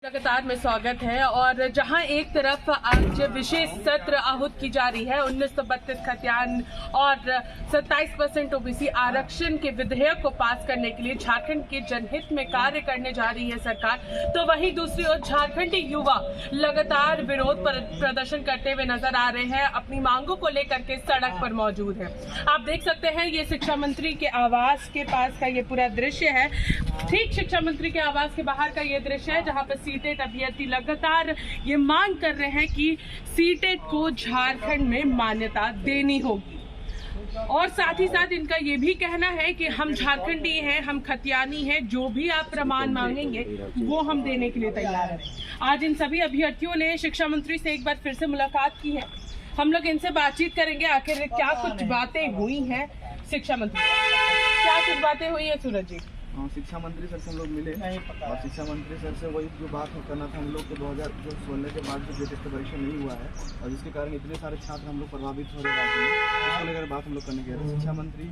लगातार में स्वागत है। और जहां एक तरफ आज विशेष सत्र आहूत की जा रही है 1932 खतियान और 27% ओबीसी आरक्षण के विधेयक को पास करने के लिए झारखंड के जनहित में कार्य करने जा रही है सरकार, तो वहीं दूसरी ओर झारखंडी युवा लगातार विरोध प्रदर्शन करते हुए नजर आ रहे हैं, अपनी मांगों को लेकर के सड़क पर मौजूद है। आप देख सकते हैं ये शिक्षा मंत्री के आवास के पास का ये पूरा दृश्य है, ठीक शिक्षा मंत्री के आवास के बाहर का ये दृश्य है, जहां पर सीटेट अभ्यर्थी लगातार ये मांग कर रहे हैं कि सीटेट को झारखंड में मान्यता देनी होगी। और साथ ही साथ इनका ये भी कहना है कि हम झारखंडी हैं, हम खतियानी हैं, जो भी आप प्रमाण मांगेंगे वो हम देने के लिए तैयार हैं। आज इन सभी अभ्यर्थियों ने शिक्षा मंत्री से एक बार फिर से मुलाकात की है। हम लोग इनसे बातचीत करेंगे आखिर क्या कुछ बातें हुई हैं। शिक्षा मंत्री क्या कुछ बातें हुई है सूरज जी? शिक्षा मंत्री सर से हम लोग मिले और शिक्षा मंत्री सर से वही जो बात करना था हम लोग को 2016 के बाद जो जेटेट का परीक्षा नहीं हुआ है और जिसके कारण इतने सारे छात्र हम लोग प्रभावित हो रहे हैं, उसको लेकर बात हम लोग करने गए थे। शिक्षा मंत्री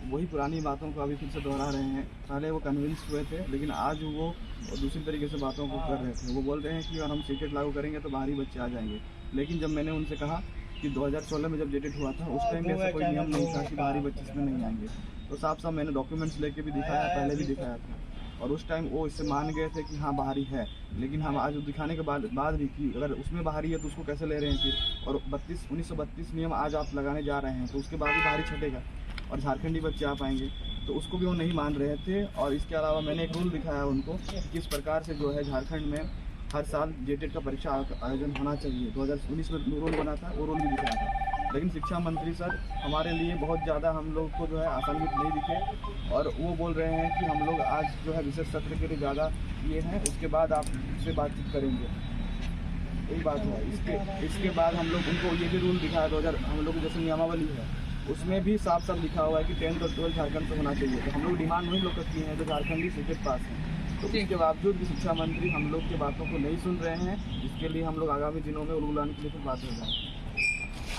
वही पुरानी बातों को अभी फिर से दोहरा रहे हैं। पहले वो कन्विंस हुए थे, लेकिन आज वो दूसरी तरीके से बातों को कर रहे थे। वो बोल रहे हैं कि अगर हम सीटेट लागू करेंगे तो बाहरी बच्चे आ जाएंगे, लेकिन जब मैंने उनसे कहा कि 2016 में जब जेटेट हुआ था उस टाइम ऐसा कोई नियम नहीं था कि बाहरी बच्चे इसमें नहीं आएंगे। तो साफ साफ मैंने डॉक्यूमेंट्स लेके भी दिखाया, पहले भी दिखाया था, और उस टाइम वो इससे मान गए थे कि हाँ बाहरी है। लेकिन हम आज दिखाने के बाद भी कि अगर उसमें बाहरी है तो उसको कैसे ले रहे हैं फिर, और 1932 नियम आज आप लगाने जा रहे हैं तो उसके बाद भी बाहरी छटेगा और झारखंडी बच्चे आ पाएंगे, तो उसको भी वो नहीं मान रहे थे। और इसके अलावा मैंने एक रूल दिखाया उनको कि किस प्रकार से जो है झारखंड में हर साल जेटेट का परीक्षा आयोजन होना चाहिए। 2019 में रूल बना था, वो रूल भी दिखाया था। लेकिन शिक्षा मंत्री सर हमारे लिए बहुत ज़्यादा हम लोग को जो है आसान्वित नहीं दिखे, और वो बोल रहे हैं कि हम लोग आज जो है विशेष सत्र के लिए ज़्यादा ये हैं, उसके बाद आप उससे बातचीत करेंगे, यही बात है। इसके बाद हम लोग उनको ये भी रूल दिखाया 2000 हम लोग जैसे नियमावली है उसमें भी साफ साफ लिखा हुआ है कि 10th और 12th झारखंड से होना चाहिए। तो हम लोग डिमांड वही लोग करती हैं जो झारखंडी सीटेट पास हैं, तो इसके बावजूद भी शिक्षा मंत्री हम लोग की बातों को नहीं सुन रहे हैं। इसके लिए हम लोग आगामी दिनों में रूल लाने के लिए फिर बात हो जाए।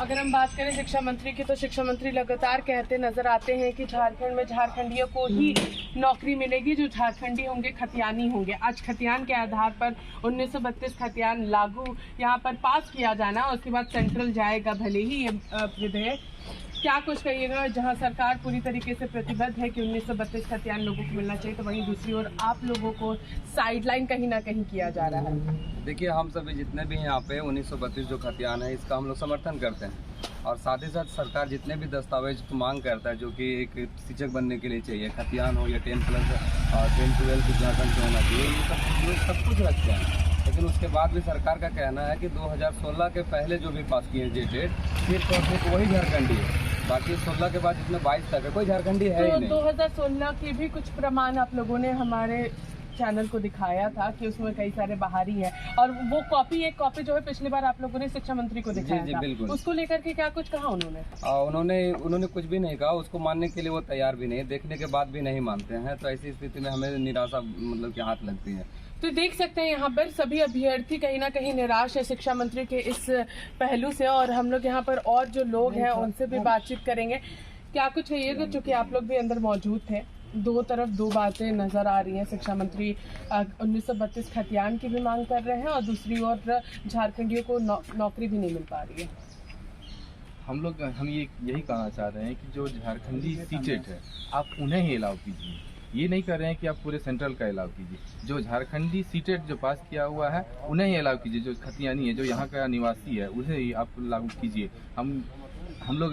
अगर हम बात करें शिक्षा मंत्री की, तो शिक्षा मंत्री लगातार कहते नजर आते हैं कि झारखंड में झारखंडियों को ही नौकरी मिलेगी, जो झारखंडी होंगे खतियानी होंगे। आज खतियान के आधार पर 1932 खतियान लागू यहाँ पर पास किया जाना, उसके बाद सेंट्रल जाएगा भले ही ये विधेयक। क्या कुछ कहिएगा, जहां सरकार पूरी तरीके से प्रतिबद्ध है कि 1932 खतियान लोगों को मिलना चाहिए, तो वहीं दूसरी ओर आप लोगों को साइडलाइन कहीं ना कहीं किया जा रहा है। देखिए, हम सभी जितने भी हैं यहाँ पे 1932 जो खतियान है इसका हम लोग समर्थन करते हैं, और साथ ही साथ सरकार जितने भी दस्तावेज मांग करता है जो कि एक शिक्षक बनने के लिए चाहिए, खतियान हो या 10-12 झारखंड से होना चाहिए, ये सब कुछ रखते हैं। लेकिन उसके बाद भी सरकार का कहना है कि 2016 के पहले जो भी पास किए जेटेट सिर्फ वही झारखंडी है, बाकी 16 के बाद जितने 22 तक है कोई झारखंडी है ही नहीं। 2016 के भी कुछ प्रमाण आप लोगों ने हमारे चैनल को दिखाया था कि उसमें कई सारे बाहरी हैं, और वो एक कॉपी जो है पिछली बार आप लोगों ने शिक्षा मंत्री को दिखाया जी, था। बिल्कुल। उसको लेकर के क्या कुछ कहा उन्होंने कुछ भी नहीं कहा, उसको मानने के लिए वो तैयार भी नहीं, देखने के बाद भी नहीं मानते हैं। तो ऐसी स्थिति में हमें निराशा मतलब कि हाथ लगती है। तो देख सकते हैं यहाँ पर सभी अभ्यर्थी कहीं ना कहीं निराश है शिक्षा मंत्री के इस पहलू से, और हम लोग यहाँ पर और जो लोग हैं उनसे भी बातचीत करेंगे। क्या कुछ है ये, चूंकि आप लोग भी अंदर मौजूद थे, दो तरफ दो बातें नजर आ रही हैं। शिक्षा मंत्री 1932 खतियान की भी मांग कर रहे हैं, और दूसरी ओर झारखंडियों को नौकरी भी नहीं मिल पा रही है। हम यही कहना चाह रहे हैं कि जो झारखंडी सीटेट है आप उन्हें ही अलाउ कीजिए, ये नहीं कर रहे हैं कि आप पूरे सेंट्रल का अलाउ कीजिए। जो झारखंडी सीटेट जो पास किया हुआ है उन्हें ही अलाउ कीजिए, जो खतियानी है, जो यहाँ का निवासी है, उसे ही आप लागू कीजिए। हम लोग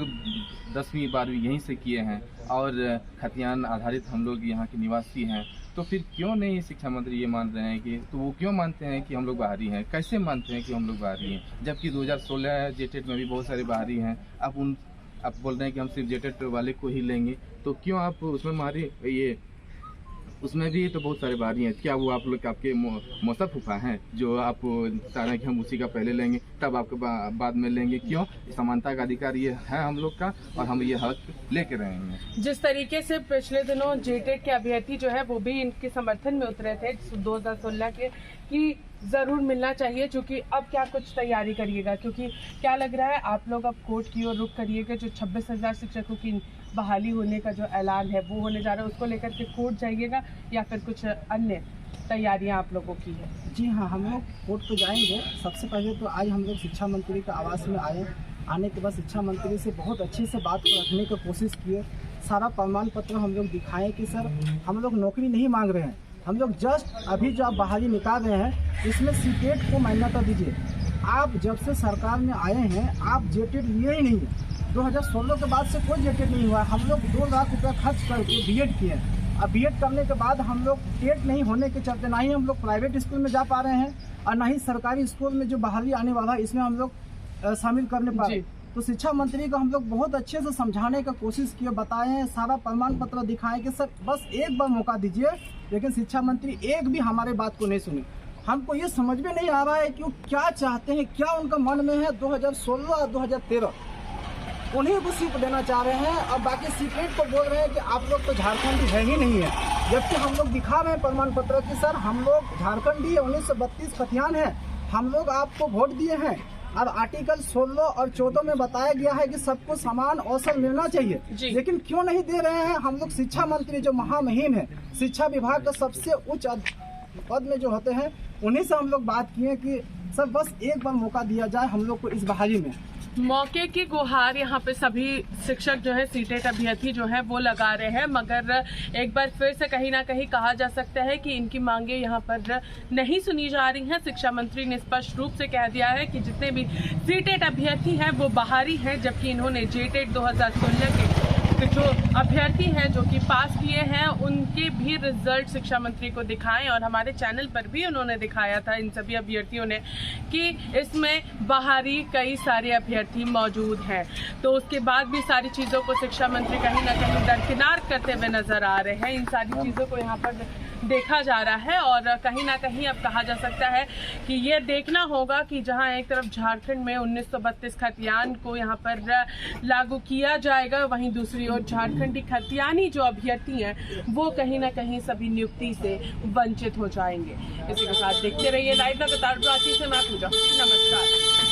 10वीं 12वीं यहीं से किए हैं और खतियान आधारित हम लोग यहाँ के निवासी हैं, तो फिर क्यों नहीं शिक्षा मंत्री ये मान रहे हैं कि, तो वो क्यों मानते हैं कि हम लोग बाहरी हैं? कैसे मानते हैं कि हम लोग बाहरी हैं, जबकि 2016 जेटेट में भी बहुत सारे बाहरी हैं। आप बोल रहे हैं कि हम सिर्फ जेटेट वाले को ही लेंगे, तो क्यों आप उसमें उसमें भी तो बहुत सारे बाहरी हैं। क्या वो आप लोग आपके मौसा फूफा हैं जो आप चाह रहे हैं कि हम उसी का पहले लेंगे तब आपके बाद में लेंगे? क्यों? समानता का अधिकार ये है हम लोग का, और हम ये हक लेके रहेंगे। जिस तरीके से पिछले दिनों जेटेट के अभ्यर्थी जो है वो भी इनके समर्थन में उतरे थे 2016 के, कि जरूर मिलना चाहिए, क्योंकि अब क्या कुछ तैयारी करिएगा, क्योंकि क्या लग रहा है आप लोग अब कोर्ट की ओर रुख करिएगा। जो 26,000 शिक्षकों की बहाली होने का जो ऐलान है वो होने जा रहा है, उसको लेकर के कोर्ट जाइएगा या फिर कुछ अन्य? तैयारियां आप लोगों की है? जी हाँ, हम लोग कोर्ट तो जाएंगे। सबसे पहले तो आज हम लोग शिक्षा मंत्री के आवास में आने के बाद शिक्षा मंत्री से बहुत अच्छे से बात को रखने की कोशिश किए। सारा प्रमाण पत्र हम लोग दिखाएं कि सर हम लोग नौकरी नहीं मांग रहे हैं, हम लोग जस्ट अभी जो आप बहाली निकाल रहे हैं इसमें सीटेट को मान्यता दीजिए। आप जब से सरकार में आए हैं आप जेटेट लिए ही नहीं है। 2016 के बाद से कोई जेटेट नहीं हुआ। हम लोग 2 लाख रुपया खर्च करके बीएड किए। अब बीएड करने के बाद हम लोग टेट नहीं होने के चलते ना ही हम लोग प्राइवेट स्कूल में जा पा रहे हैं और ना ही सरकारी स्कूल में जो बहाली आने वाला है इसमें हम लोग शामिल करने पा रहे। तो शिक्षा मंत्री को हम लोग बहुत अच्छे से समझाने का कोशिश किए, बताए हैं, सारा प्रमाण पत्र दिखाएं कि सर बस एक बार मौका दीजिए। लेकिन शिक्षा मंत्री एक भी हमारे बात को नहीं सुनी। हमको ये समझ में नहीं आ रहा है कि वो क्या चाहते हैं, क्या उनका मन में है। 2016 और 2013 उन्हीं को सीट देना चाह रहे हैं और बाकी सीक्रेट को बोल रहे हैं कि आप लोग तो झारखंडी है ही नहीं है। जबकि हम लोग दिखा रहे हैं प्रमाण पत्र कि सर हम लोग झारखंडी 1932 खतियान है, हम लोग आपको वोट दिए हैं। अब आर्टिकल 16 और 14 में बताया गया है कि सबको समान अवसर मिलना चाहिए, लेकिन क्यों नहीं दे रहे हैं। हम लोग शिक्षा मंत्री जो महामहिम है, शिक्षा विभाग का सबसे उच्च पद में जो होते हैं उन्हीं से हम लोग बात किए कि सर बस एक बार मौका दिया जाए हम लोग को इस बहाली में। मौके की गुहार यहाँ पे सभी शिक्षक जो है सीटेट अभ्यर्थी जो है वो लगा रहे हैं, मगर एक बार फिर से कहीं ना कहीं कहा जा सकता है कि इनकी मांगे यहाँ पर नहीं सुनी जा रही हैं। शिक्षा मंत्री ने स्पष्ट रूप से कह दिया है कि जितने भी सीटेट अभ्यर्थी हैं वो बाहरी हैं, जबकि इन्होंने जेटेट 2016 के जो अभ्यर्थी हैं जो कि पास किए हैं उनके भी रिजल्ट शिक्षा मंत्री को दिखाएं। और हमारे चैनल पर भी उन्होंने दिखाया था इन सभी अभ्यर्थियों ने कि इसमें बाहरी कई सारे अभ्यर्थी मौजूद हैं। तो उसके बाद भी सारी चीज़ों को शिक्षा मंत्री कहीं ना कहीं दरकिनार करते हुए नजर आ रहे हैं। इन सारी चीज़ों को यहाँ पर देखा जा रहा है और कहीं ना कहीं अब कहा जा सकता है कि ये देखना होगा कि जहां एक तरफ झारखंड में 1932 खतियान को यहाँ पर लागू किया जाएगा, वहीं दूसरी ओर झारखंडी खतियानी जो अभ्यर्थी हैं वो कहीं ना कहीं सभी नियुक्ति से वंचित हो जाएंगे। इसी के साथ देखते रहिए लाइव लगातार। रांची से मैं पूजा, नमस्कार।